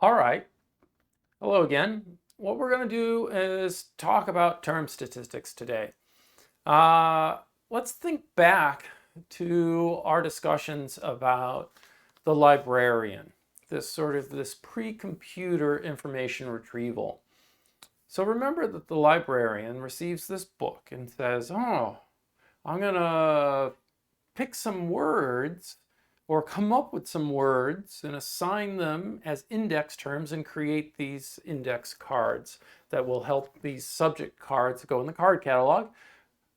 All right. Hello again. What we're going to do is talk about term statistics today. Uh, let's think back to our discussions about the librarian, this pre-computer information retrieval. So remember that the librarian receives this book and says, "Oh, I'm going to pick some words or come up with some words and assign them as index terms and create these index cards that will help these subject cards go in the card catalog.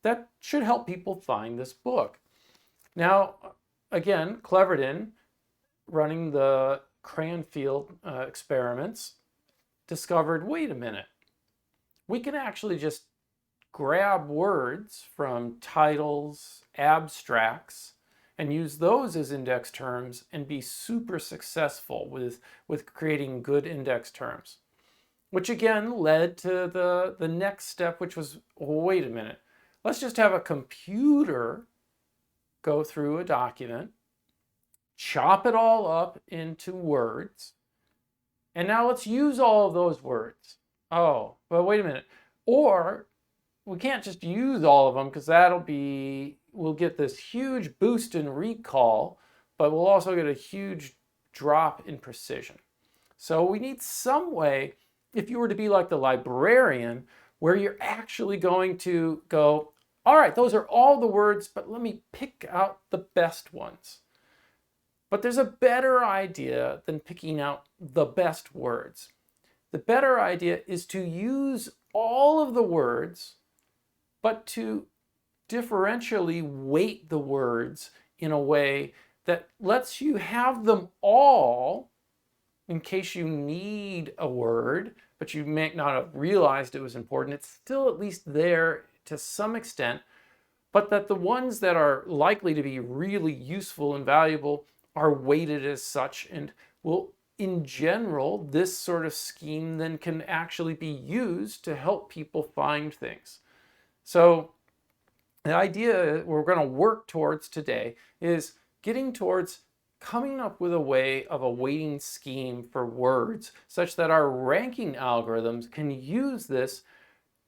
That should help people find this book." Now, again, Cleverton, running the Cranfield experiments, discovered, wait a minute, we can actually just grab words from titles, abstracts, and use those as index terms and be super successful with creating good index terms. Which again led to the next step, which was, wait a minute, let's just have a computer go through a document, chop it all up into words, and now let's use all of those words. Oh, but wait a minute. Or we can't just use all of them because we'll get this huge boost in recall, but we'll also get a huge drop in precision. So we need some way, if you were to be like the librarian, where you're actually going to go, all right, those are all the words, but let me pick out the best ones. But there's a better idea than picking out the best words. The better idea is to use all of the words, but to differentially weight the words in a way that lets you have them all in case you need a word, but you may not have realized it was important. It's still at least there to some extent, but that the ones that are likely to be really useful and valuable are weighted as such, and will, in general, this sort of scheme then can actually be used to help people find things. So the idea we're going to work towards today is getting towards coming up with a way of a weighting scheme for words such that our ranking algorithms can use this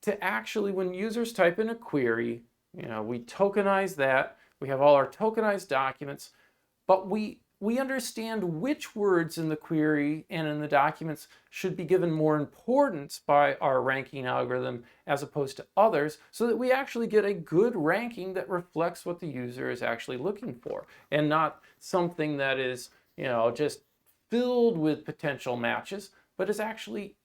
to actually, when users type in a query, we tokenize that, we have all our tokenized documents, but we understand which words in the query and in the documents should be given more importance by our ranking algorithm as opposed to others, so that we actually get a good ranking that reflects what the user is actually looking for, and not something that is, just filled with potential matches, but is actually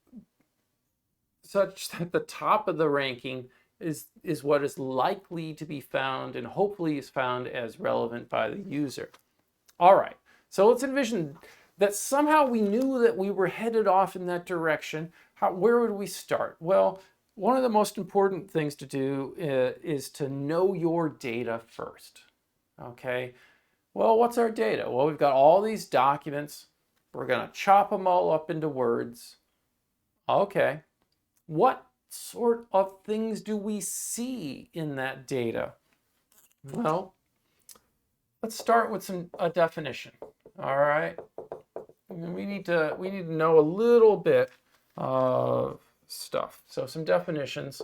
such that the top of the ranking is what is likely to be found and hopefully is found as relevant by the user. All right, so let's envision that somehow we knew that we were headed off in that direction. Where would we start? Well, one of the most important things to do is to know your data first. Okay, well, what's our data? Well, we've got all these documents. We're going to chop them all up into words. Okay, what sort of things do we see in that data? Well, let's start with a definition. All right, we need to know a little bit of stuff. So some definitions.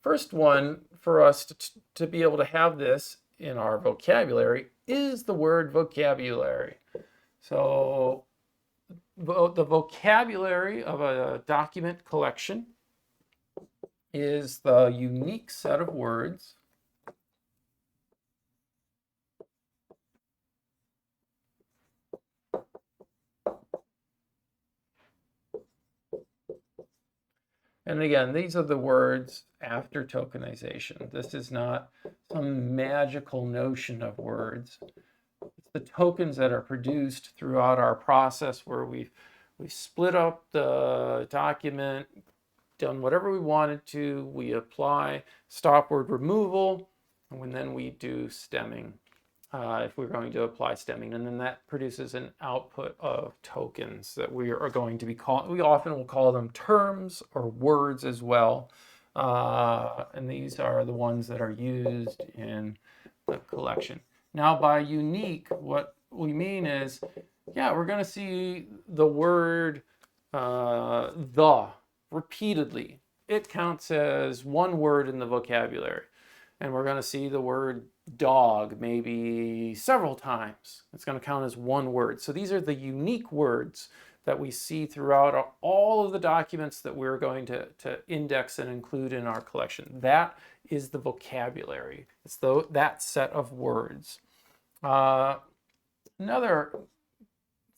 First one for us to be able to have this in our vocabulary is the word vocabulary. So the vocabulary of a document collection is the unique set of words and again, these are the words after tokenization. This is not some magical notion of words. It's the tokens that are produced throughout our process where we've split up the document, done whatever we wanted to, we apply stop word removal, and then we do stemming. If we're going to apply stemming, and then that produces an output of tokens that we are going to be called. We often will call them terms or words as well, and these are the ones that are used in the collection. Now, by unique, what we mean is, yeah, we're going to see the word the repeatedly, it counts as one word in the vocabulary. And we're going to see the word dog maybe several times. It's going to count as one word. So these are the unique words that we see throughout all of the documents that we're going to index and include in our collection. That is the vocabulary. It's that set of words. Another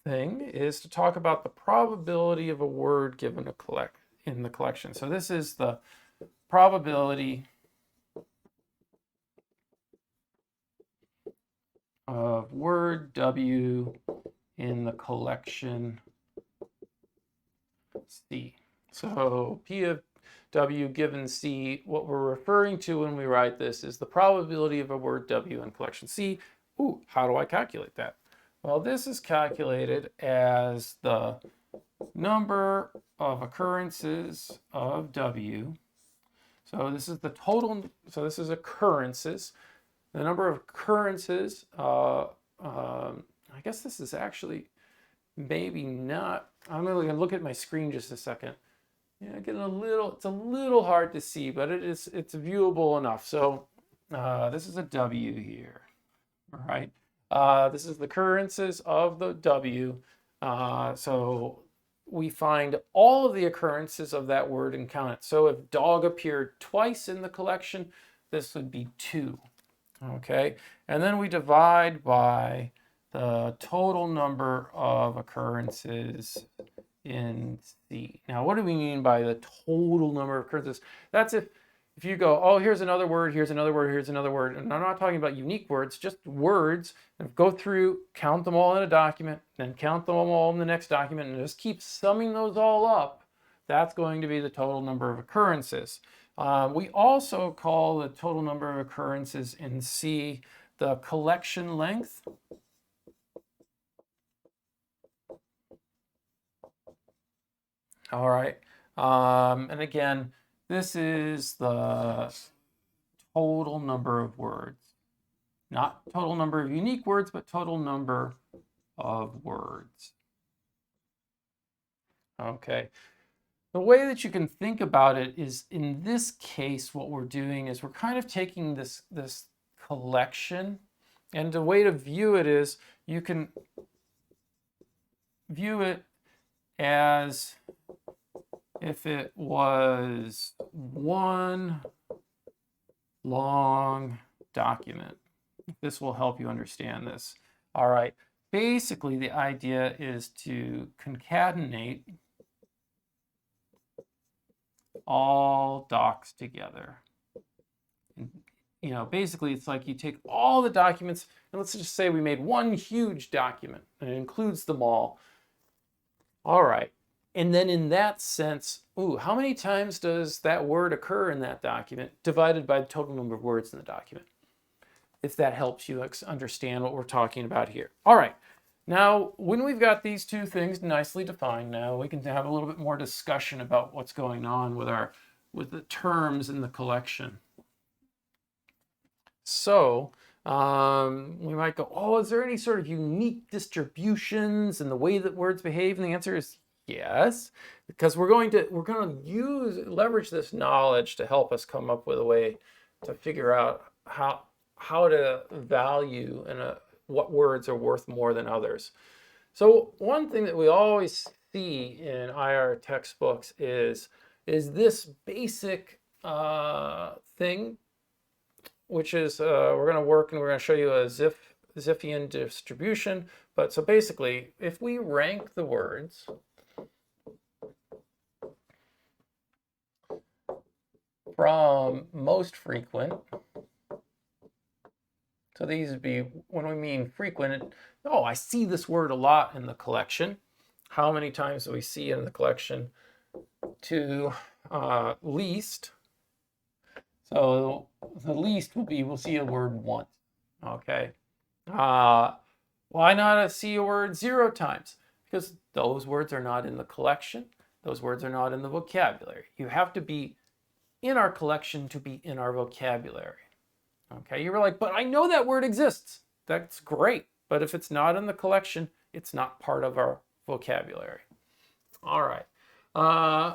thing is to talk about the probability of a word given in the collection. So this is the probability of word W in the collection C. So P of W given C, what we're referring to when we write this is the probability of a word W in collection C. Ooh, how do I calculate that? Well, this is calculated as the number of occurrences of W. So this is the total, so this is occurrences. The number of occurrences, I guess this is actually maybe not, I'm really gonna look at my screen just a second. Yeah, getting it's a little hard to see, but it's viewable enough. So this is a W here, all right? This is the occurrences of the W. So we find all of the occurrences of that word and count it. So if dog appeared twice in the collection, this would be 2. Okay, and then we divide by the total number of occurrences in C. Now, what do we mean by the total number of occurrences? That's if you go, oh, here's another word, here's another word, here's another word, and I'm not talking about unique words, just words, and go through, count them all in a document, then count them all in the next document, and just keep summing those all up. That's going to be the total number of occurrences. We also call the total number of occurrences in C the collection length. All right. And again, this is the total number of words. Not total number of unique words, but total number of words. Okay. The way that you can think about it is, in this case, what we're doing is we're kind of taking this collection, and the way to view it is you can view it as if it was one long document. This will help you understand this. All right. Basically, the idea is to concatenate all docs together. And, you know, basically it's like you take all the documents, and let's just say we made one huge document and it includes them all. All right. And then in that sense, ooh, how many times does that word occur in that document divided by the total number of words in the document? If that helps you understand what we're talking about here. All right. Now, when we've got these two things nicely defined, now we can have a little bit more discussion about what's going on with the terms in the collection. So we might go, oh, is there any sort of unique distributions in the way that words behave? And the answer is yes, because we're going to leverage this knowledge to help us come up with a way to figure out how to value what words are worth more than others. So one thing that we always see in IR textbooks is this basic thing, which is we're going to work and we're going to show you a Zipfian distribution. But so basically, if we rank the words from most frequent, so these would be, when we mean frequent, oh, I see this word a lot in the collection. How many times do we see it in the collection? To least. So the least will be, we'll see a word once. Okay. Why not see a word 0 times? Because those words are not in the collection. Those words are not in the vocabulary. You have to be in our collection to be in our vocabulary. Okay, you were like, but I know that word exists. That's great. But if it's not in the collection, it's not part of our vocabulary. All right.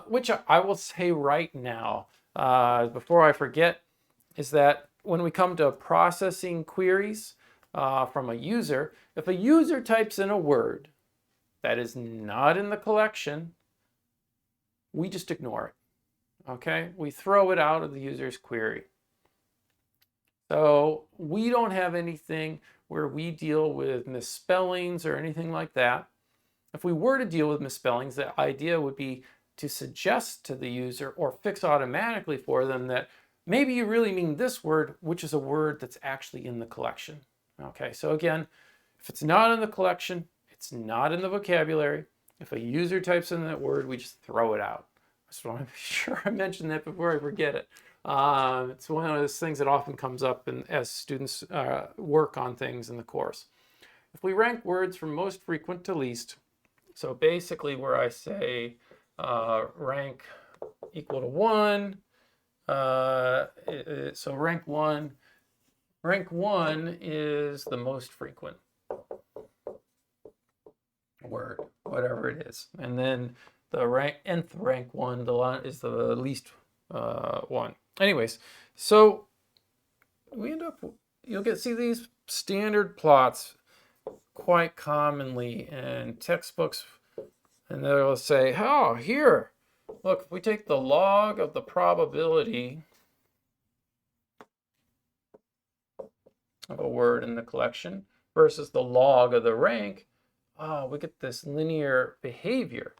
Which I will say right now, before I forget, is that when we come to processing queries from a user, if a user types in a word that is not in the collection, we just ignore it. Okay? We throw it out of the user's query. So we don't have anything where we deal with misspellings or anything like that. If we were to deal with misspellings, the idea would be to suggest to the user or fix automatically for them that maybe you really mean this word, which is a word that's actually in the collection. Okay, so again, if it's not in the collection, it's not in the vocabulary. If a user types in that word, we just throw it out. I just want to be sure I mention that before I forget it. It's one of those things that often comes up as students work on things in the course. If we rank words from most frequent to least, so basically where I say rank equal to 1, so rank 1 is the most frequent word, whatever it is. And then the nth rank 1 is the least one. Anyways, so we end up, see these standard plots quite commonly in textbooks, and they'll say, oh, here, look, if we take the log of the probability of a word in the collection versus the log of the rank, we get this linear behavior.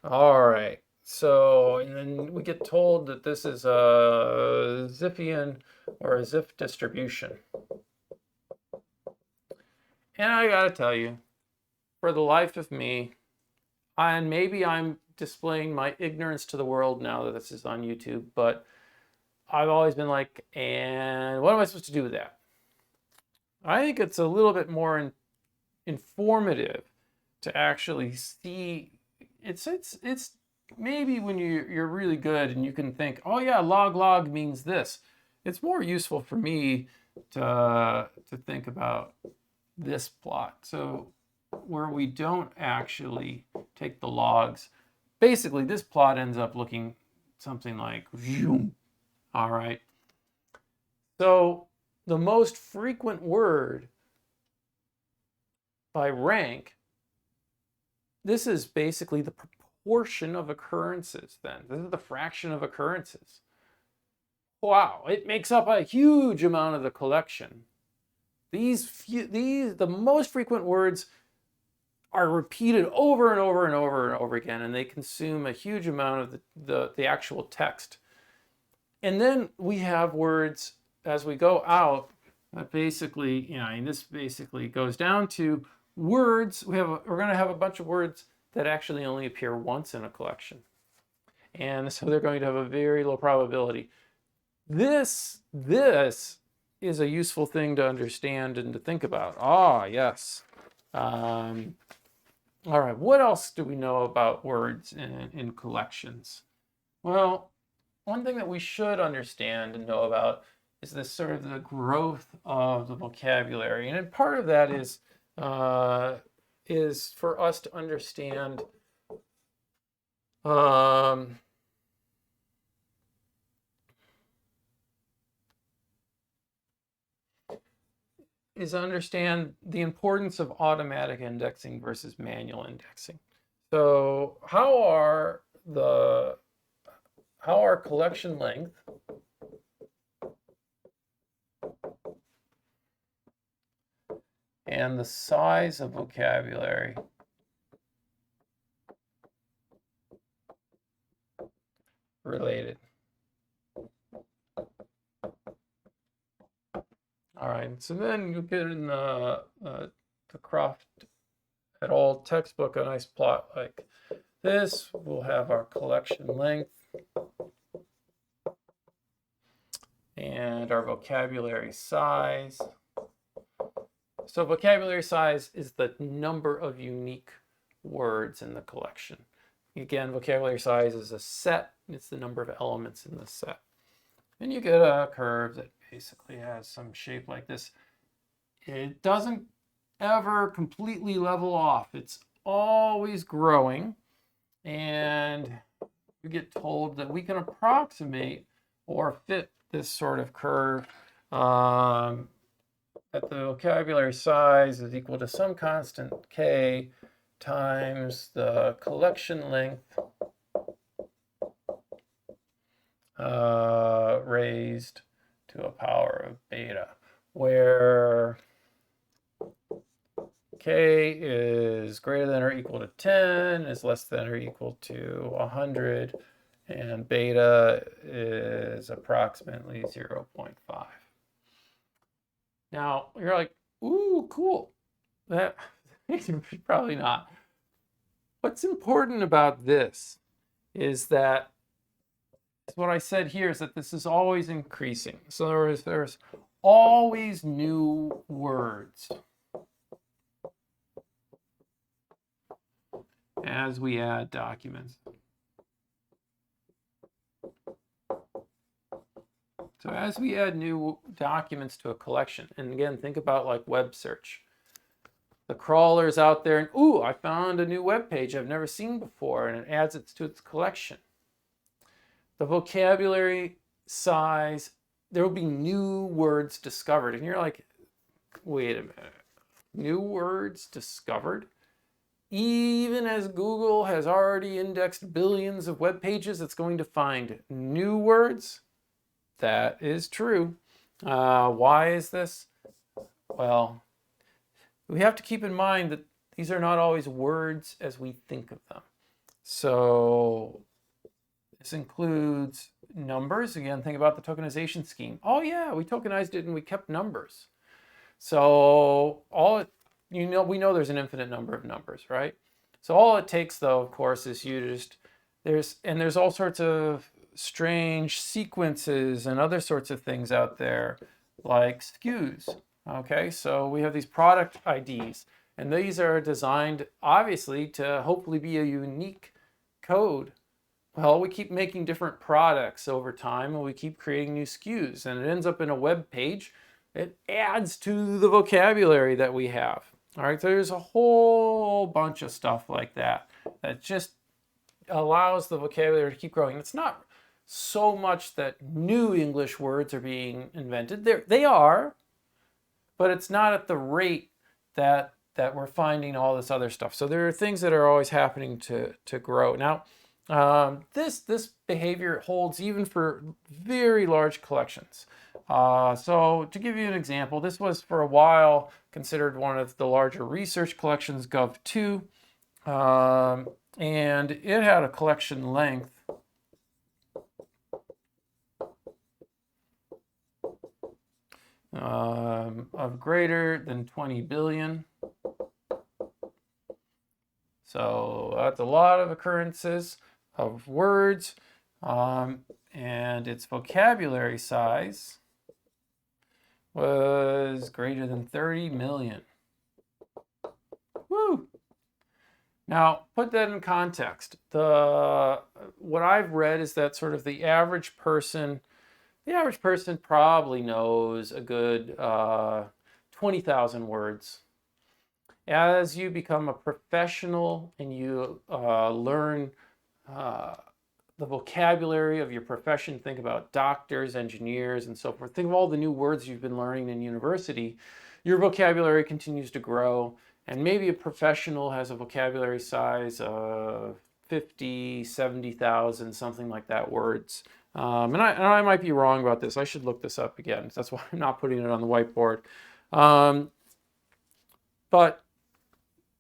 All right, so, and then we get told that this is a Zipfian or a Zipf distribution. And I gotta tell you, for the life of me, and maybe I'm displaying my ignorance to the world now that this is on YouTube, but I've always been like, and what am I supposed to do with that? I think it's a little bit more informative to actually see. It's maybe when you're really good and you can think, oh yeah, log means this. It's more useful for me to think about this plot. So where we don't actually take the logs, basically this plot ends up looking something like zoom. All right. So the most frequent word by rank, this is basically the proportion of occurrences then. This is the fraction of occurrences. Wow, it makes up a huge amount of the collection. The most frequent words are repeated over and over and over and over again, and they consume a huge amount of the actual text. And then we have words as we go out that basically, and this basically goes down to words. We're going to have a bunch of words that actually only appear once in a collection. And so they're going to have a very low probability. This is a useful thing to understand and to think about. Ah, yes. All right, what else do we know about words in collections? Well, one thing that we should understand and know about is this sort of the growth of the vocabulary. And part of that is for us to understand the importance of automatic indexing versus manual indexing. So how are collection length and the size of vocabulary related? All right, so then you get in the Croft et al. Textbook a nice plot like this. We'll have our collection length and our vocabulary size. So vocabulary size is the number of unique words in the collection. Again, vocabulary size is a set. It's the number of elements in the set. And you get a curve that basically has some shape like this. It doesn't ever completely level off. It's always growing. and we get told that we can approximate or fit this sort of curve that the vocabulary size is equal to some constant k times the collection length raised to a power of beta, where k is greater than or equal to 10, is less than or equal to 100, and beta is approximately 0.5. Now, you're like, ooh, cool. That probably not. What's important about this is that what I said here is that this is always increasing. So there's always new words as we add documents. So as we add new documents to a collection, and again, think about like web search. The crawler's out there and, ooh, I found a new web page I've never seen before, and it adds it to its collection. The vocabulary size, there will be new words discovered. And you're like, wait a minute, new words discovered? Even as Google has already indexed billions of web pages, it's going to find new words? That is true. Why is this? Well, we have to keep in mind that these are not always words as we think of them. So this includes numbers. Again, think about the tokenization scheme. Oh yeah, we tokenized it and we kept numbers. So we know there's an infinite number of numbers, right? So all it takes, though, of course, is there's all sorts of strange sequences and other sorts of things out there, like SKUs. Okay, so we have these product IDs, and these are designed, obviously, to hopefully be a unique code. Well, we keep making different products over time, and we keep creating new SKUs, and it ends up in a web page. It adds to the vocabulary that we have. All right, so there's a whole bunch of stuff like that that just allows the vocabulary to keep growing. It's not so much that new English words are being invented. They are, but it's not at the rate that we're finding all this other stuff. So there are things that are always happening to grow. Now, this behavior holds even for very large collections. So to give you an example, this was for a while considered one of the larger research collections, Gov2, and it had a collection length of greater than 20 billion. So that's a lot of occurrences of words, and its vocabulary size was greater than 30 million. Woo! Now, put that in context. What I've read is that sort of the average person probably knows a good 20,000 words. As you become a professional and you learn the vocabulary of your profession, think about doctors, engineers, and so forth. Think of all the new words you've been learning in university. Your vocabulary continues to grow, and maybe a professional has a vocabulary size of 50, 70,000, something like that words. And I might be wrong about this. I should look this up again. That's why I'm not putting it on the whiteboard. But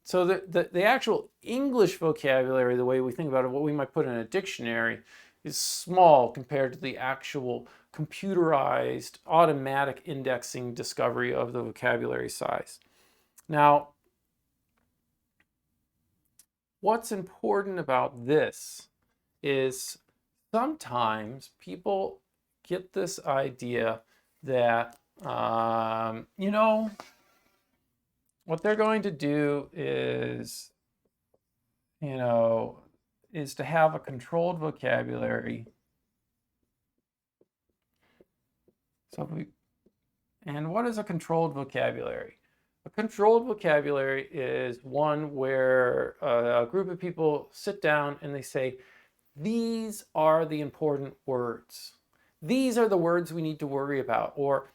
so the actual English vocabulary, the way we think about it, what we might put in a dictionary, is small compared to the actual computerized automatic indexing discovery of the vocabulary size. Now, what's important about this is sometimes people get this idea that, what they're going to do is to have a controlled vocabulary. And what is a controlled vocabulary? A controlled vocabulary is one where a group of people sit down and they say, these are the important words. These are the words we need to worry about. Or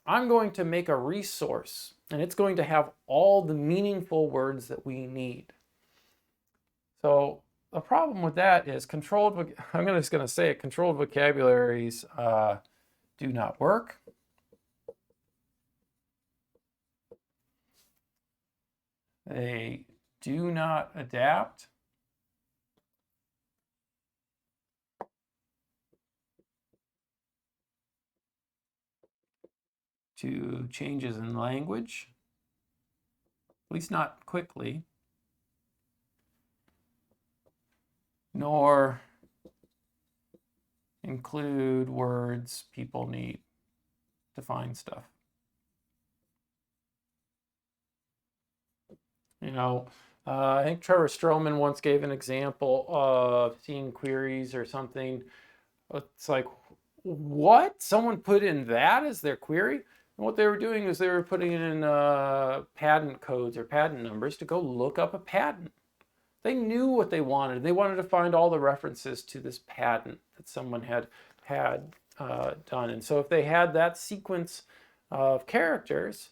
I'm going to make a resource and it's going to have all the meaningful words that we need. So the problem with that is I'm just going to say it, controlled vocabularies do not work. They do not adapt to changes in language, at least not quickly, nor include words people need to find stuff. I think Trevor Stroman once gave an example of seeing queries or something. It's like, what? Someone put in that as their query? And what they were doing is they were putting in patent codes or patent numbers to go look up a patent. They knew what they wanted. They wanted to find all the references to this patent that someone had done. And so if they had that sequence of characters,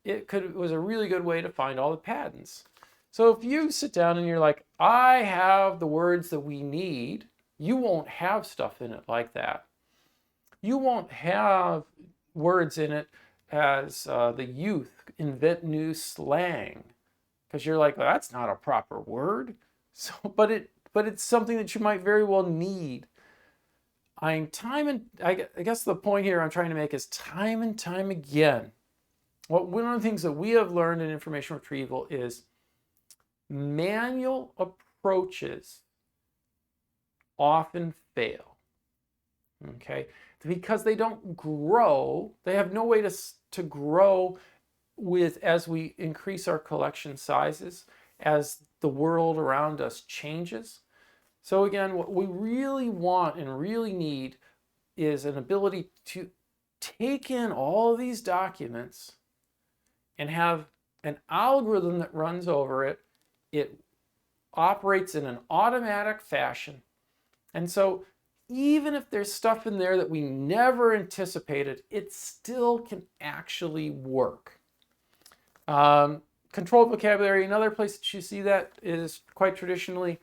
it was a really good way to find all the patents. So if you sit down and you're like, I have the words that we need, you won't have stuff in it like that. You won't have words in it as the youth invent new slang, because you're like, well, that's not a proper word. So, but it's something that you might very well need. I guess the point here I'm trying to make is time and time again, one of the things that we have learned in information retrieval is manual approaches often fail, okay? Because they don't grow, they have no way to grow as we increase our collection sizes, as the world around us changes. So again, what we really want and really need is an ability to take in all of these documents and have an algorithm that runs over it. It operates in an automatic fashion. And so even if there's stuff in there that we never anticipated, it still can actually work. Controlled vocabulary, another place that you see that is quite traditionally,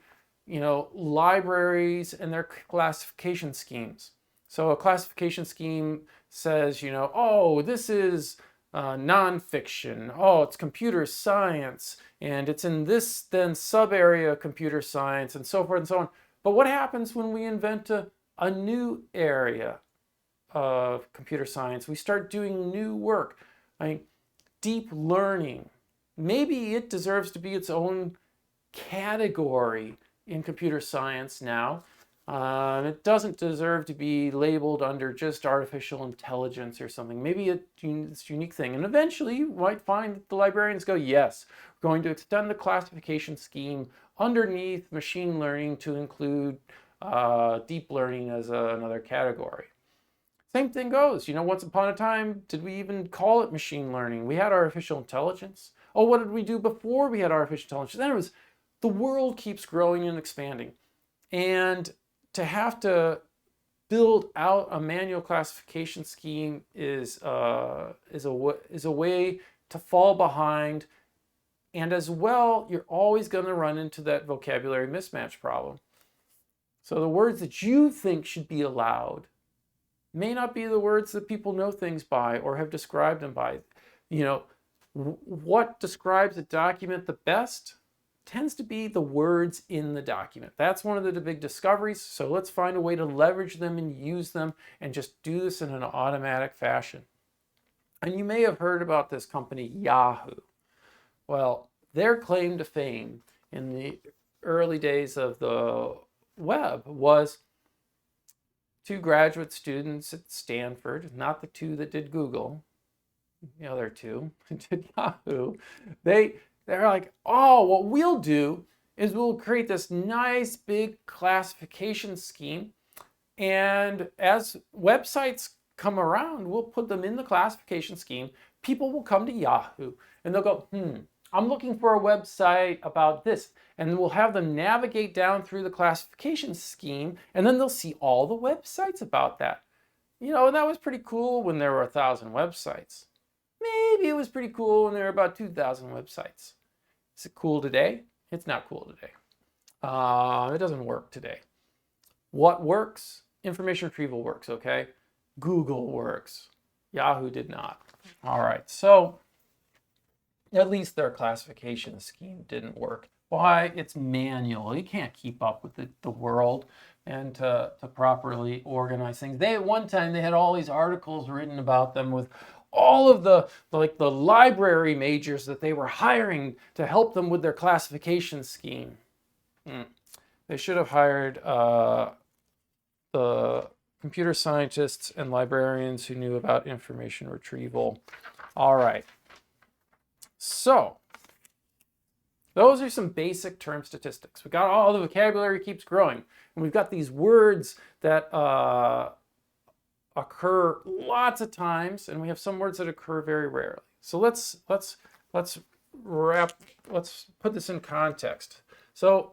libraries and their classification schemes. So a classification scheme says, oh, this is nonfiction. Oh, it's computer science, and it's in this then sub area of computer science, and so forth and so on. But what happens when we invent a new area of computer science? We start doing new work. Deep learning. Maybe it deserves to be its own category in computer science now. It doesn't deserve to be labeled under just artificial intelligence or something. Maybe it's a unique thing. And eventually you might find that the librarians go, yes, we're going to extend the classification scheme underneath machine learning to include deep learning as another category. Same thing goes. Once upon a time, did we even call it machine learning? We had artificial intelligence. Oh, what did we do before we had artificial intelligence? Then it was, the world keeps growing and expanding. And to have to build out a manual classification scheme is a way to fall behind. And as well, you're always going to run into that vocabulary mismatch problem. So the words that you think should be allowed may not be the words that people know things by or have described them by. What describes a document the best tends to be the words in the document. That's one of the big discoveries. So let's find a way to leverage them and use them and just do this in an automatic fashion. And you may have heard about this company, Yahoo. Well, their claim to fame in the early days of the web was two graduate students at Stanford, not the two that did Google, the other two did Yahoo. They're like, oh, what we'll do is we'll create this nice big classification scheme, and as websites come around, we'll put them in the classification scheme. people will come to Yahoo and they'll go, I'm looking for a website about this. And we'll have them navigate down through the classification scheme, and then they'll see all the websites about that. You know, and that was pretty cool when there were 1,000 websites. Maybe it was pretty cool when there were about 2,000 websites. Is it cool today? It's not cool today. It doesn't work today. What works? Information retrieval works, okay? Google works. Yahoo did not. All right, so at least their classification scheme didn't work. Why? It's manual. You can't keep up with the world and to properly organize things. They, at one time, they had all these articles written about them with all of the library majors that they were hiring to help them with their classification scheme. They should have hired the computer scientists and librarians who knew about information retrieval. All right. So those are some basic term statistics. We got all the vocabulary keeps growing, and we've got these words that occur lots of times, and we have some words that occur very rarely. So let's put this in context. So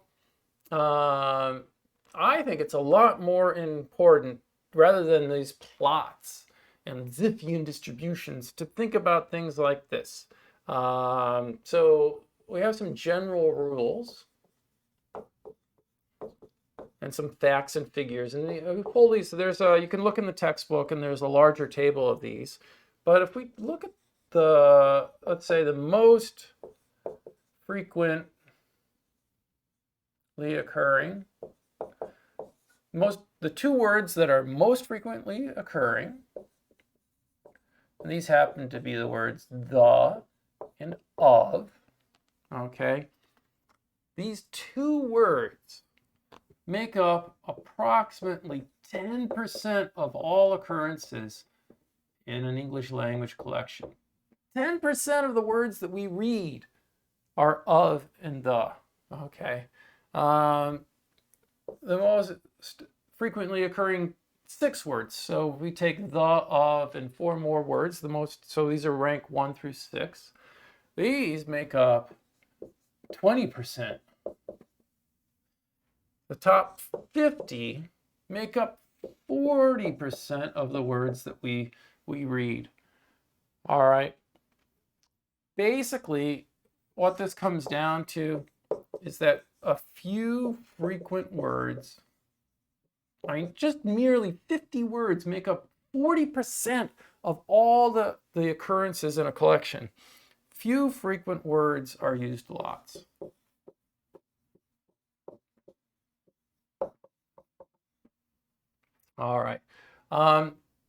I think it's a lot more important, rather than these plots and Zipfian distributions, to think about things like this. So we have some general rules and some facts and figures, and we pull these. So there's you can look in the textbook, and there's a larger table of these. But if we look at let's say the most frequently occurring, the two words that are most frequently occurring, and these happen to be the words the and of, okay? These two words make up approximately 10% of all occurrences in an English language collection. 10% of the words that we read are of and the, okay? The most frequently occurring 6 words. So we take the, of, and 4 more words. So these are rank 1 through 6. These make up 20%. The top 50 make up 40% of the words that we read. All right. Basically, what this comes down to is that a few frequent words, just merely 50 words, make up 40% of all the occurrences in a collection. Few frequent words are used lots. All right.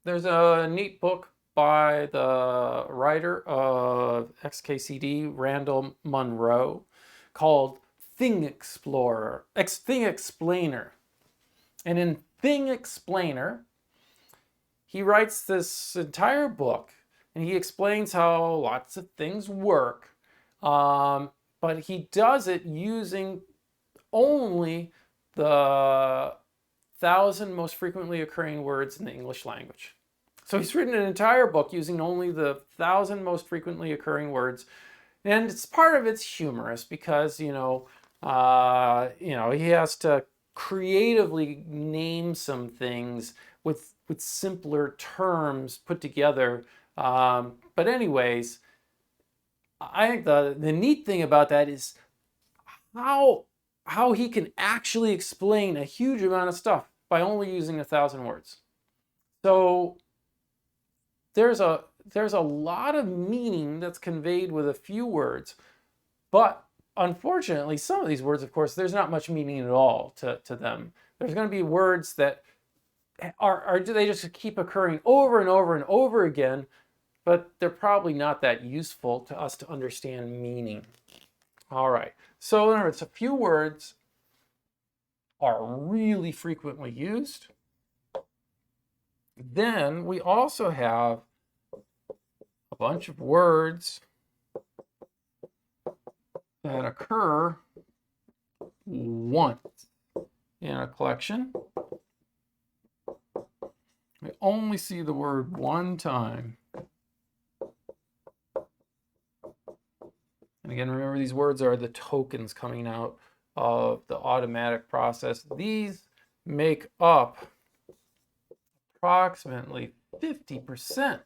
There's a neat book by the writer of XKCD, Randall Munroe, called Thing Explainer. And in Thing Explainer, he writes this entire book, and he explains how lots of things work, but he does it using only the 1,000 most frequently occurring words in the English language. So he's written an entire book using only the 1,000 most frequently occurring words, and it's part of it's humorous because he has to creatively name some things with simpler terms put together. But anyways, I think the neat thing about that is how he can actually explain a huge amount of stuff by only using 1,000 words. So there's a lot of meaning that's conveyed with a few words, but unfortunately, some of these words, of course, there's not much meaning at all to them. There's going to be words that they just keep occurring over and over and over again, but they're probably not that useful to us to understand meaning. All right. So in other words, a few words are really frequently used. Then we also have a bunch of words that occur once in a collection. We only see the word one time And again, remember these words are the tokens coming out of the automatic process. These make up approximately 50%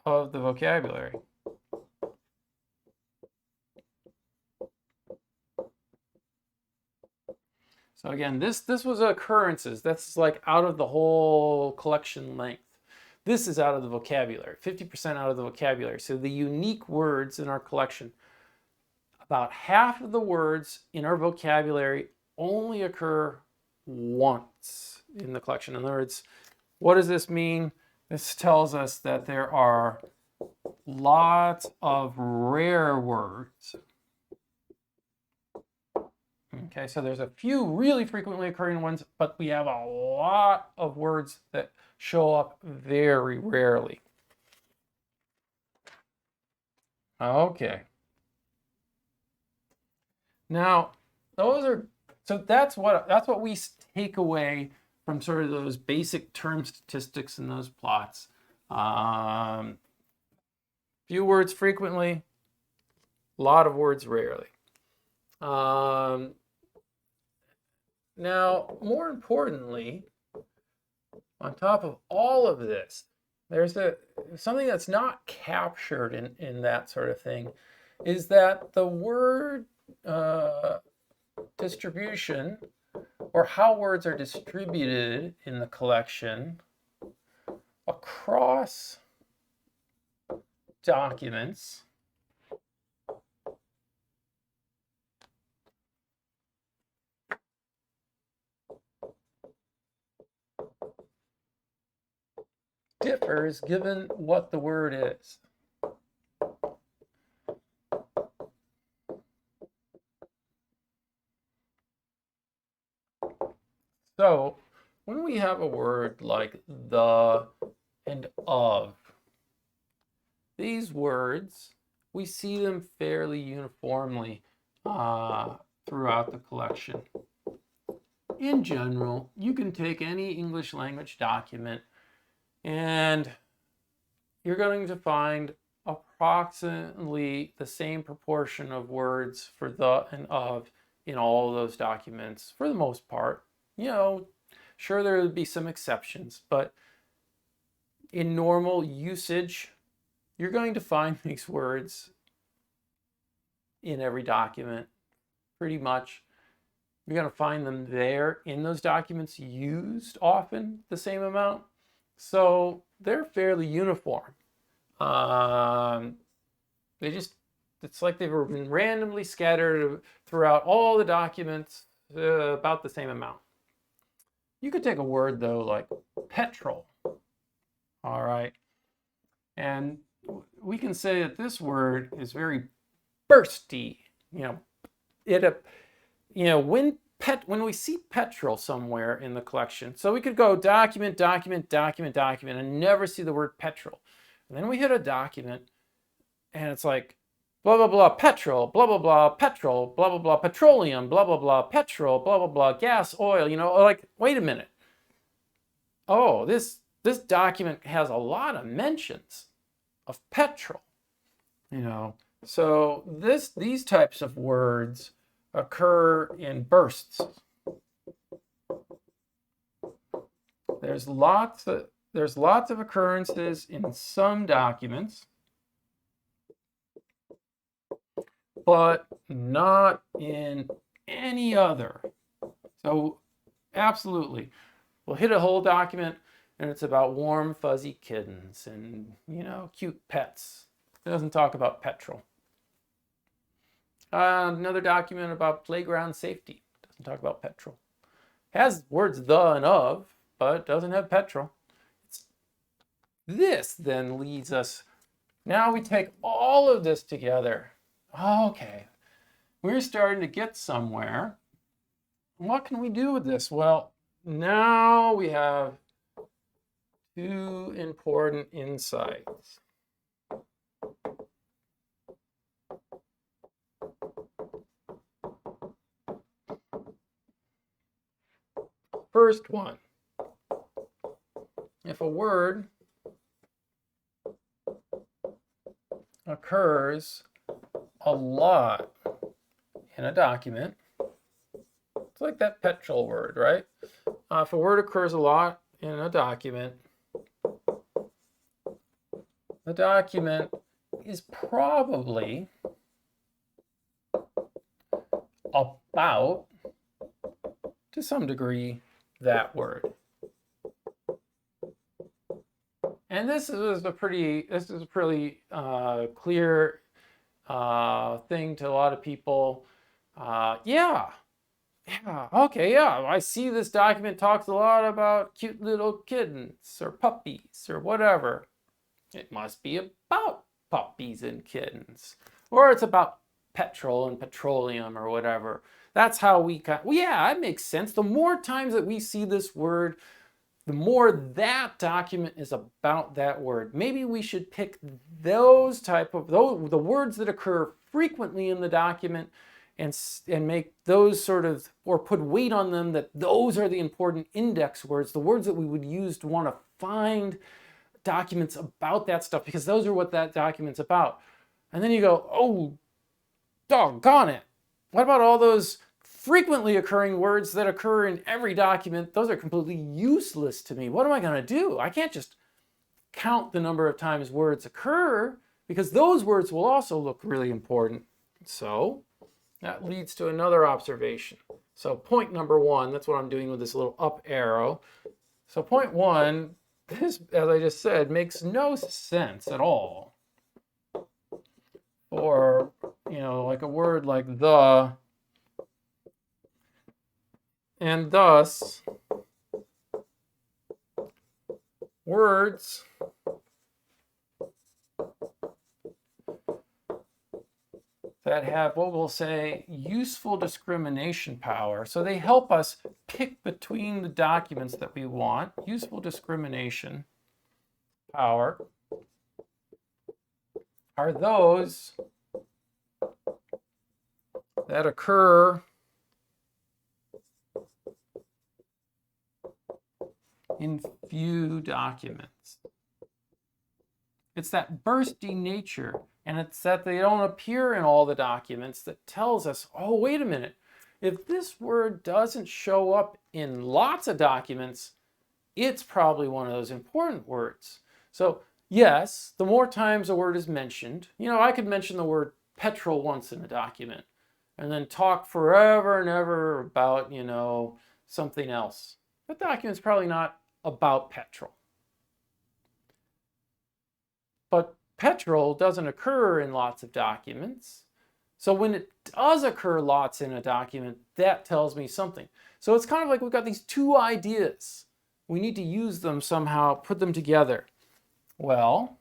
of the vocabulary. So again, this was occurrences. That's like out of the whole collection length. This is out of the vocabulary, 50% out of the vocabulary. So the unique words in our collection, about half of the words in our vocabulary only occur once in the collection. In other words, what does this mean? This tells us that there are lots of rare words. Okay, so there's a few really frequently occurring ones, but we have a lot of words that show up very rarely. Okay. Now, that's what we take away from sort of those basic term statistics in those plots. Few words frequently, a lot of words rarely. Now, more importantly, on top of all of this, there's something that's not captured in that sort of thing, is that the word distribution, or how words are distributed in the collection across documents, differs given what the word is. So when we have a word like the and of, these words, we see them fairly uniformly throughout the collection. In general, you can take any English language document and you're going to find approximately the same proportion of words for the and of in all of those documents for the most part. You know, sure, there would be some exceptions, but in normal usage, you're going to find these words in every document, pretty much. You're going to find them there in those documents used often the same amount. So they're fairly uniform. It's like they've been randomly scattered throughout all the documents about the same amount. You could take a word though, like petrol. All right. And we can say that this word is very bursty. When we see petrol somewhere in the collection, so we could go document, document, document, document, and never see the word petrol. And then we hit a document, and it's like, blah, blah, blah, petrol, blah, blah, blah, petrol, blah, blah, blah, petroleum, blah, blah, blah, petrol, blah, blah, blah, gas, oil, like, wait a minute. Oh, this document has a lot of mentions of petrol, So these types of words occur in bursts. There's lots of occurrences in some documents, but not in any other. So absolutely, we'll hit a whole document and it's about warm, fuzzy kittens and, cute pets. It doesn't talk about petrol. Another document about playground safety. Doesn't talk about petrol. Has words the and of, but doesn't have petrol. This then leads us, now we take all of this together. Okay, we're starting to get somewhere. What can we do with this? Well, now we have two important insights. First one, if a word occurs a lot in a document, it's like that petrol word, right? If a word occurs a lot in a document, the document is probably about, to some degree, that word. And this is a pretty clear thing to a lot of people. Yeah, okay, yeah. I see this document talks a lot about cute little kittens or puppies or whatever. It must be about puppies and kittens, or it's about petrol and petroleum or whatever. That's how yeah, it makes sense. The more times that we see this word, the more that document is about that word. Maybe we should pick the words that occur frequently in the document and make those or put weight on them, that those are the important index words, the words that we would use to want to find documents about that stuff, because those are what that document's about. And then you go, oh, doggone it. What about all those frequently occurring words that occur in every document? Those are completely useless to me. What am I going to do? I can't just count the number of times words occur, because those words will also look really important. So that leads to another observation. So point number one, that's what I'm doing with this little up arrow. So point one, this, as I just said, makes no sense at all. Or, like a word like the and thus, words that have what we'll say useful discrimination power. So they help us pick between the documents that we want. Useful discrimination power are those that occur in few documents. It's that bursty nature, and it's that they don't appear in all the documents, that tells us, oh, wait a minute. If this word doesn't show up in lots of documents, it's probably one of those important words. So yes, the more times a word is mentioned, I could mention the word petrol once in a document and then talk forever and ever about, something else. That document's probably not about petrol. But petrol doesn't occur in lots of documents. So when it does occur lots in a document, that tells me something. So it's kind of like we've got these two ideas. We need to use them somehow, put them together. Well,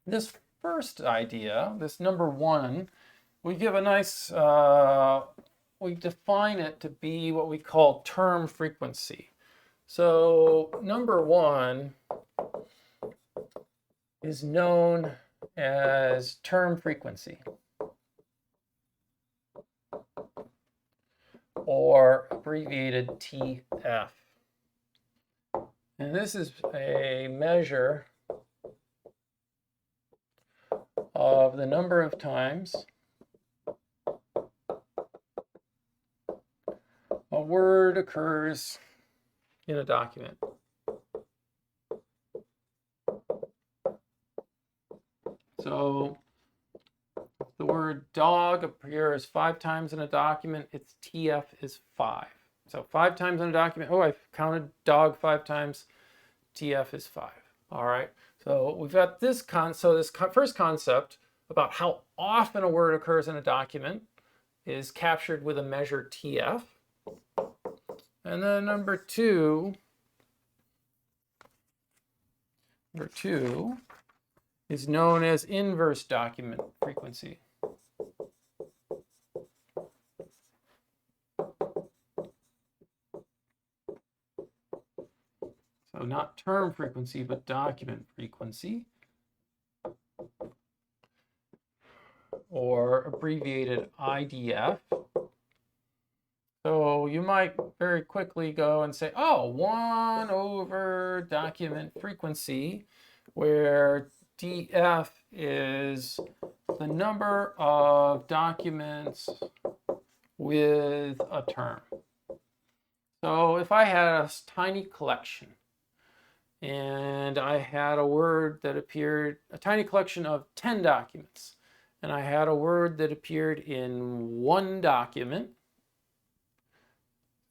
this first idea, this number one, we give a nice, we define it to be what we call term frequency. So number one is known as term frequency, or abbreviated TF. And this is a measure of the number of times a word occurs in a document. So if the word dog appears 5 times in a document, its TF is 5. So 5 times in a document, oh, I've counted dog 5 times, TF is 5. All right, so we've got this first concept about how often a word occurs in a document is captured with a measure TF. And then number two is known as inverse document frequency. So not term frequency, but document frequency, or abbreviated IDF. So you might very quickly go and say, oh, 1 over document frequency, where DF is the number of documents with a term. So if I had a tiny collection and I had a word that appeared, a tiny collection of 10 documents, and I had a word that appeared in one document,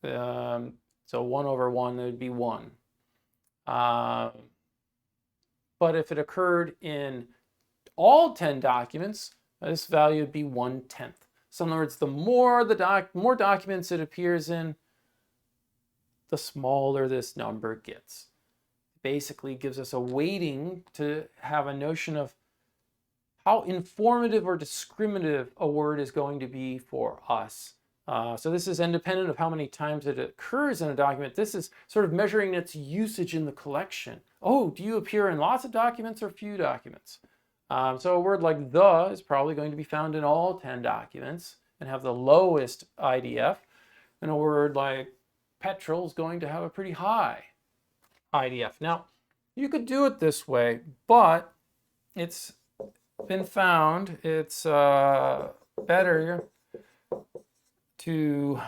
so 1 over 1, it would be 1. But if it occurred in all 10 documents, this value would be 1/10. So in other words, the more documents it appears in, the smaller this number gets. Basically gives us a weighting to have a notion of how informative or discriminative a word is going to be for us. So this is independent of how many times it occurs in a document. This is sort of measuring its usage in the collection. Oh, do you appear in lots of documents or few documents? So a word like the is probably going to be found in all 10 documents and have the lowest IDF. And a word like petrol is going to have a pretty high IDF. Now, you could do it this way, but it's been found it's better to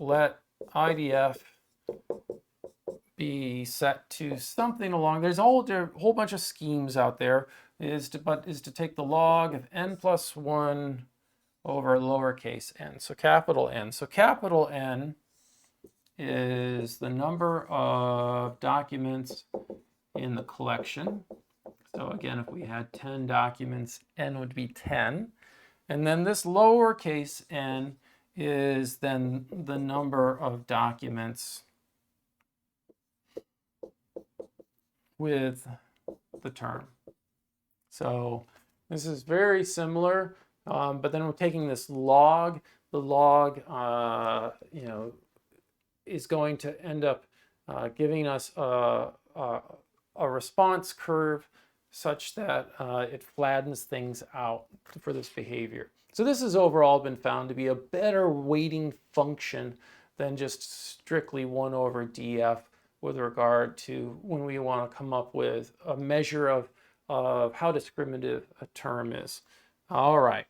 let IDF be set to something along. There's a whole bunch of schemes out there. Is to take the log of n plus 1 over lowercase n. So capital N. So capital N is the number of documents in the collection. So again, if we had 10 documents, n would be 10. And then this lowercase n is then the number of documents with the term. So this is very similar, but then we're taking this log. The log, is going to end up giving us a response curve such that it flattens things out for this behavior. So this has overall been found to be a better weighting function than just strictly 1 over df with regard to when we want to come up with a measure of how discriminative a term is. All right,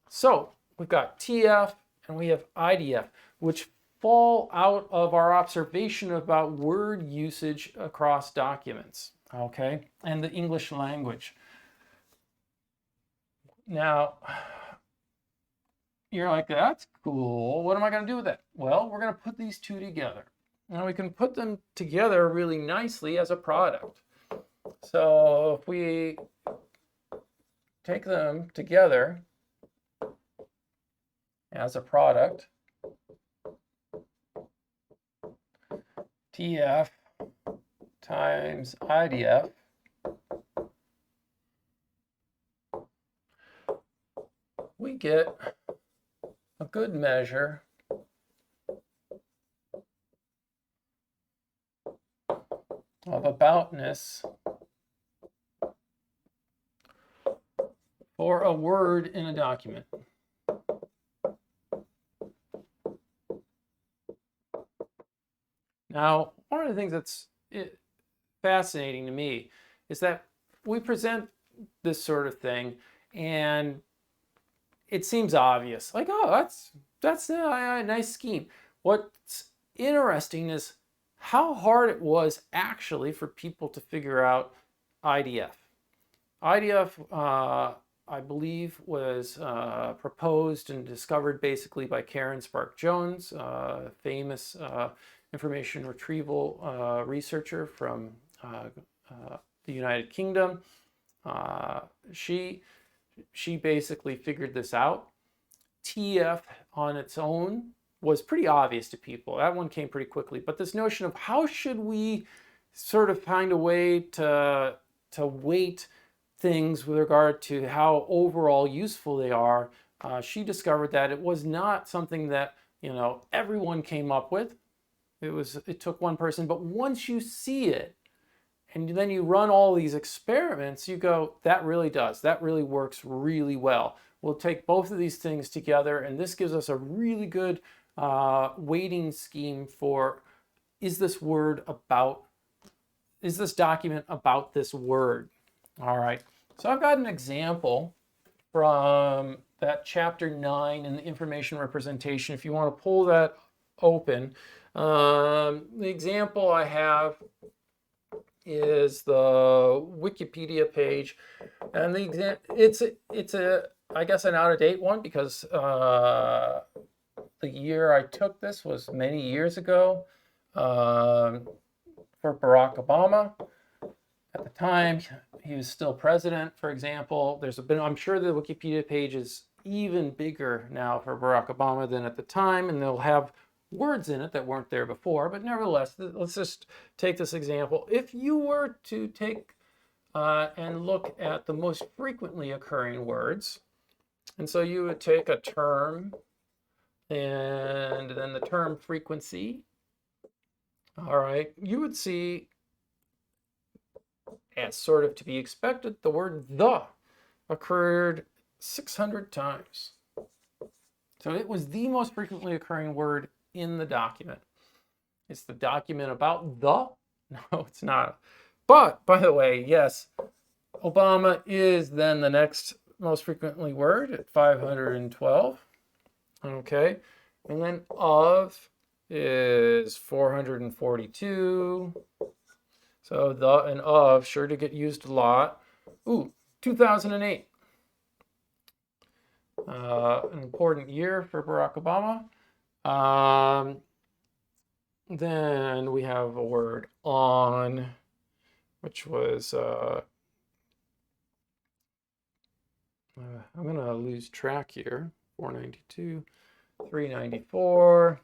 so we've got TF and we have IDF, which fall out of our observation about word usage across documents, okay, and the English language. Now, you're like, that's cool. What am I going to do with that? Well, we're going to put these two together. Now we can put them together really nicely as a product. So if we take them together as a product, TF times IDF we get a good measure of aboutness for a word in a document. Now, one of the things that's fascinating to me is that we present this sort of thing and it seems obvious, like, oh, that's a nice scheme. What's interesting is how hard it was actually for people to figure out IDF. IDF, I believe, was proposed and discovered basically by Karen Spark Jones, famous information retrieval researcher from the United Kingdom. She basically figured this out. TF on its own was pretty obvious to people. That one came pretty quickly. But this notion of how should we sort of find a way to weight things with regard to how overall useful they are, she discovered that it was not something that everyone came up with. It took one person, but once you see it, and then you run all these experiments, you go, that really works really well. We'll take both of these things together, and this gives us a really good weighting scheme for, is this word about is this document about this word? All right, so I've got an example from that chapter 9 in the information representation. If you want to pull that open, the example I have is the Wikipedia page, and it's a I guess an out-of-date one because the year I took this was many years ago for Barack Obama. At the time, he was still president, for example. I'm sure the Wikipedia page is even bigger now for Barack Obama than at the time, and they'll have words in it that weren't there before. But nevertheless, let's just take this example. If you were to take and look at the most frequently occurring words, and so you would take a term and then the term frequency, all right, you would see, as sort of to be expected, the word the occurred 600 times. So it was the most frequently occurring word in the document. It's the document about the? No, it's not. But, by the way, yes, Obama is then the next most frequently word at 512. Okay, and then of is 442. So the and of, sure to get used a lot. Ooh, 2008. An important year for Barack Obama. Then we have a word on, which was, I'm going to lose track here. 492, 394.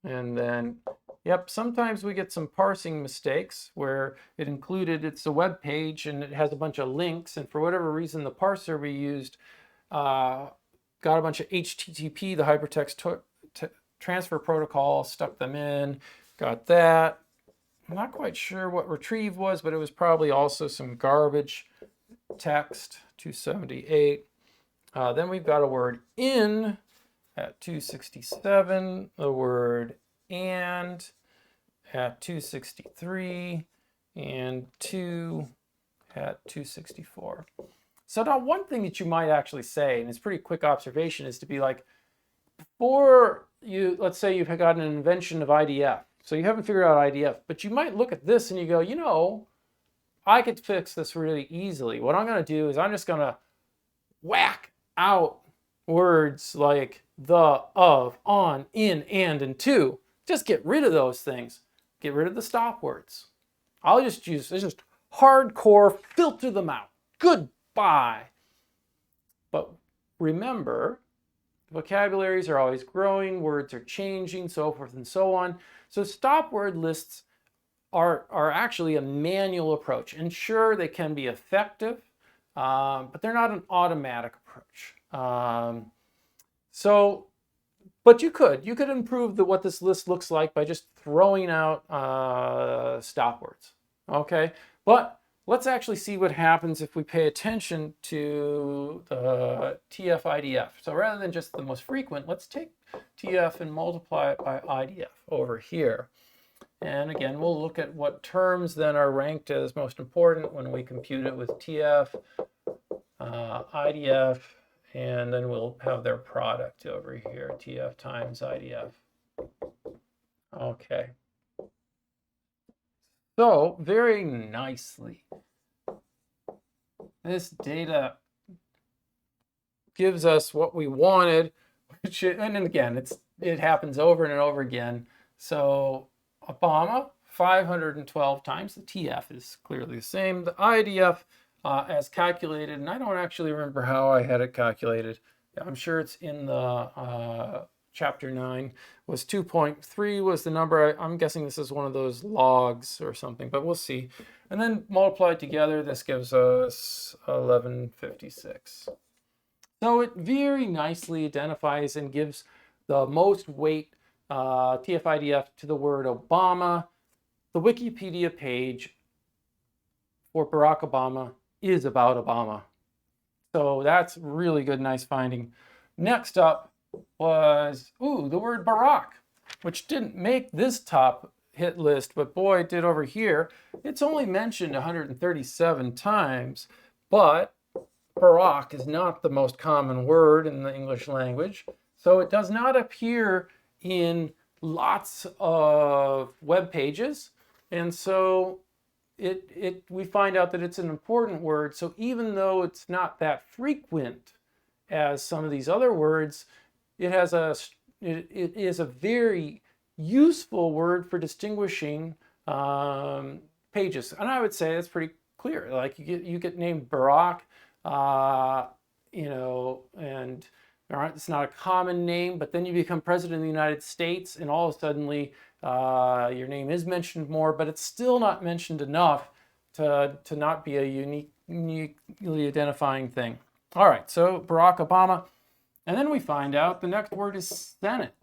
And then, yep, sometimes we get some parsing mistakes where it's a web page and it has a bunch of links, and for whatever reason the parser we used got a bunch of HTTP, the hypertext transfer protocol, stuck them in, got that. I'm not quite sure what retrieve was, but it was probably also some garbage text, 278. Then we've got a word in at 267, the word and at 263, and to at 264. So now one thing that you might actually say, and it's pretty quick observation, is to be like, before you, let's say you've got an invention of IDF. So you haven't figured out IDF, but you might look at this and you go, you know, I could fix this really easily. What I'm going to do is I'm just going to whack out words like the, of, on, in, and to. Just get rid of those things. Get rid of the stop words. I'll just hardcore filter them out. Goodbye. But remember, vocabularies are always growing, words are changing, so forth and so on. So stop word lists are actually a manual approach. And sure, they can be effective, but they're not an automatic approach. But you could improve what this list looks like by just throwing out stop words. Okay, but let's actually see what happens if we pay attention to the TF-IDF. So rather than just the most frequent, let's take TF and multiply it by IDF over here. And again, we'll look at what terms then are ranked as most important when we compute it with TF, IDF, and then we'll have their product over here, TF times IDF. Okay. So very nicely, this data gives us what we wanted, and again, it happens over and over again. So Obama, 512 times. The TF is clearly the same. The IDF as calculated, and I don't actually remember how I had it calculated. I'm sure it's in the chapter 9, was 2.3 was the number. I'm guessing this is one of those logs or something, but we'll see. And then multiplied together, this gives us 1156. So it very nicely identifies and gives the most weight, TF-IDF, to the word Obama. The Wikipedia page for Barack Obama is about Obama. So that's really good, nice finding. Next up was, the word Barack, which didn't make this top hit list, but boy, it did over here. It's only mentioned 137 times, but Barack is not the most common word in the English language, so it does not appear in lots of web pages, and so we find out that it's an important word. So even though it's not that frequent as some of these other words, it is a very useful word for distinguishing pages. And I would say it's pretty clear. Like you get named Barack, you know, and it's not a common name, but then you become president of the United States, and all of a sudden your name is mentioned more, but it's still not mentioned enough to not be a uniquely identifying thing. All right, so Barack Obama. And then we find out the next word is Senate.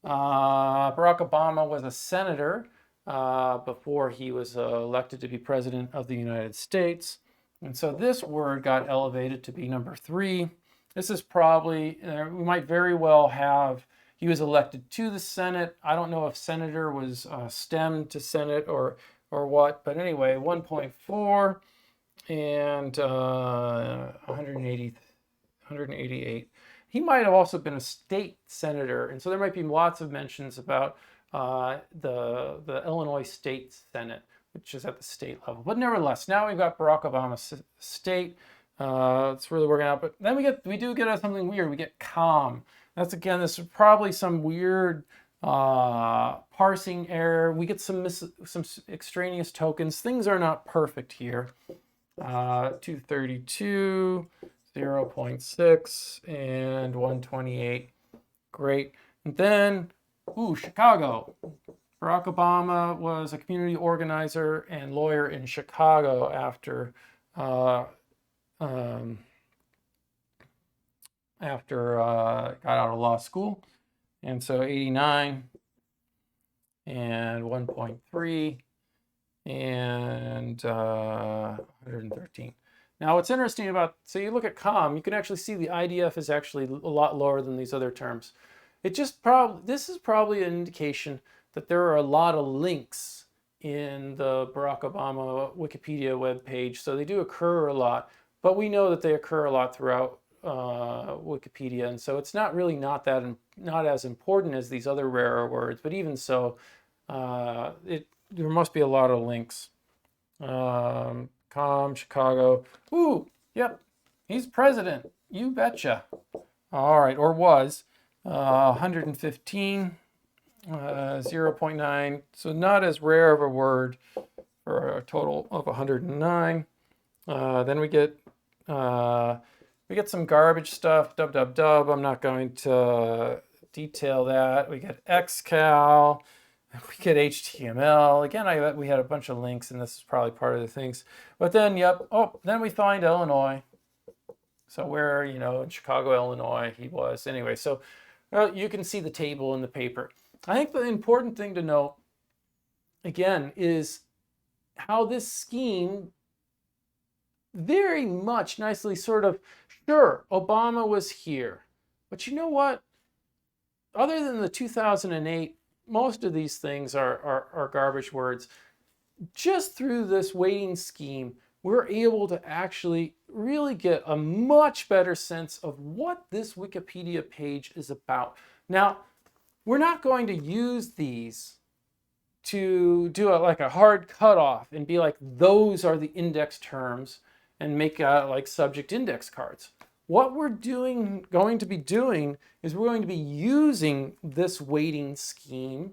Barack Obama was a senator before he was elected to be president of the United States. And so this word got elevated to be number 3. This is probably, we might very well have, he was elected to the Senate. I don't know if senator was stemmed to Senate or what, but anyway, 1.4 and 188. He might have also been a state senator, and so there might be lots of mentions about the Illinois State Senate, which is at the state level. But nevertheless, now we've got Barack Obama's state. It's really working out. But then we do get something weird. We get com. This is probably some weird parsing error. We get some extraneous tokens. Things are not perfect here. 232. 0.6 and 128. Great. And then, Chicago. Barack Obama was a community organizer and lawyer in Chicago after got out of law school. And so 89 and 1.3 and 113. Now, what's interesting about, so you look at com, you can actually see the IDF is actually a lot lower than these other terms. This is probably an indication that there are a lot of links in the Barack Obama Wikipedia webpage. So they do occur a lot, but we know that they occur a lot throughout Wikipedia. And so it's not as important as these other rarer words, but even so, there must be a lot of links. Chicago. Yep, he's president. You betcha. All right, or was. 115, 0.9. So not as rare of a word for a total of 109. Then we get some garbage stuff. Dub. I'm not going to detail that. We get xcal. We get HTML. Again, we had a bunch of links, and this is probably part of the things. But then, then we find Illinois. So where, in Chicago, Illinois, he was. Anyway, so you can see the table in the paper. I think the important thing to note, again, is how this scheme very much nicely sure, Obama was here. But you know what? Other than the 2008, most of these things are garbage words. Just through this weighting scheme, we're able to actually really get a much better sense of what this Wikipedia page is about. Now, we're not going to use these to do like a hard cutoff and be like, those are the index terms and make like subject index cards. What we're going to be doing is we're going to be using this weighting scheme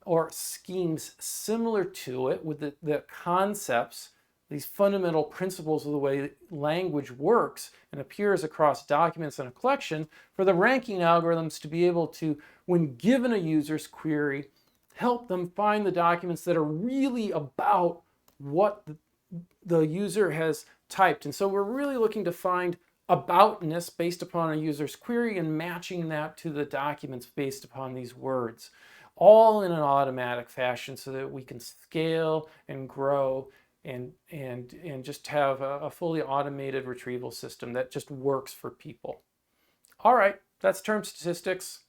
or schemes similar to it with the concepts, these fundamental principles of the way language works and appears across documents in a collection for the ranking algorithms to be able to, when given a user's query, help them find the documents that are really about what the user has typed. And so we're really looking to find aboutness based upon a user's query and matching that to the documents based upon these words, all in an automatic fashion so that we can scale and grow and just have a fully automated retrieval system that just works for people. All right, that's term statistics.